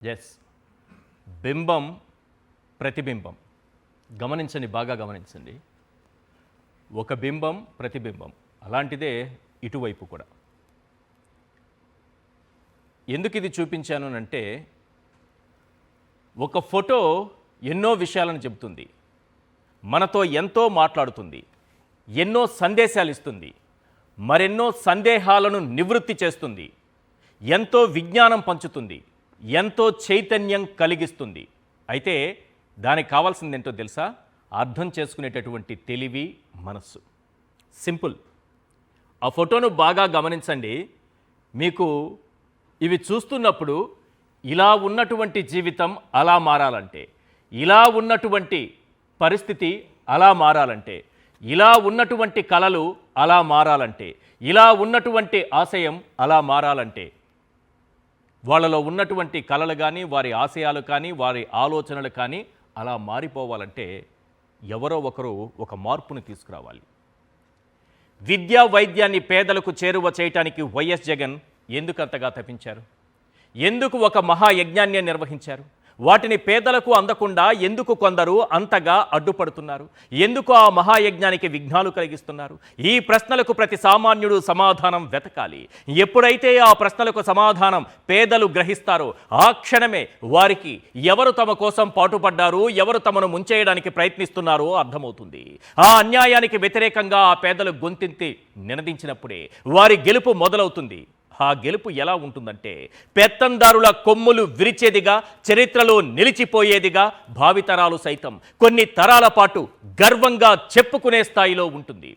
Yes. బింబం, ప్రతిబింబం. గమనించండి, బాగా గమనించండి. ఒక బింబం, ప్రతిబింబం. అలాంటిదే ఇటువైపు కూడా. ఎందుకు ఇది చూపించాను అంటే, ఒక ఫోటో ఎన్నో విషయాలను చెబుతుంది, మనతో ఎంతో మాట్లాడుతుంది, ఎన్నో సందేశాలు ఇస్తుంది, మరెన్నో సందేహాలను నివృత్తి చేస్తుంది, ఎంతో విజ్ఞానం పంచుతుంది, ఎంతో చైతన్యం కలిగిస్తుంది. అయితే దానికి కావాల్సింది ఏంటో తెలుసా? అర్థం చేసుకునేటటువంటి తెలివి, మనస్సు. సింపుల్. ఆ ఫోటోను బాగా గమనించండి. మీకు ఇవి చూస్తున్నప్పుడు ఇలా ఉన్నటువంటి జీవితం అలా మారాలంటే, ఇలా ఉన్నటువంటి పరిస్థితి అలా మారాలంటే, ఇలా ఉన్నటువంటి కళలు అలా మారాలంటే, ఇలా ఉన్నటువంటి ఆశయం అలా మారాలంటే, వాళ్ళలో ఉన్నటువంటి కళలు కానీ, వారి ఆశయాలు కానీ, వారి ఆలోచనలు కానీ అలా మారిపోవాలంటే ఎవరో ఒకరు ఒక మార్పును తీసుకురావాలి. విద్యా వైద్యాన్ని పేదలకు చేరువ చేయటానికి వైఎస్ జగన్ ఎందుకు అంతగా తప్పించారు? ఎందుకు ఒక మహాయజ్ఞాన్ని నిర్వహించారు? వాటిని పేదలకు అందకుండా ఎందుకు కొందరు అంతగా అడ్డుపడుతున్నారు? ఎందుకు ఆ మహాయజ్ఞానికి విఘ్నాలు కలిగిస్తున్నారు? ఈ ప్రశ్నలకు ప్రతి సామాన్యుడు సమాధానం వెతకాలి. ఎప్పుడైతే ఆ ప్రశ్నలకు సమాధానం పేదలు గ్రహిస్తారో ఆ క్షణమే వారికి ఎవరు తమ కోసం పాటుపడ్డారు, ఎవరు తమను ముంచేయడానికి ప్రయత్నిస్తున్నారో అర్థమవుతుంది. ఆ అన్యాయానికి వ్యతిరేకంగా ఆ పేదలు గొంతెత్తి నినదించినప్పుడే వారి గెలుపు మొదలవుతుంది. ఆ గెలుపు ఎలా ఉంటుందంటే, పెత్తందారుల కొమ్ములు విరిచేదిగా, చరిత్రలో నిలిచిపోయేదిగా, భావితరాలు సైతం కొన్ని తరాల పాటు గర్వంగా చెప్పుకునే స్థాయిలో ఉంటుంది.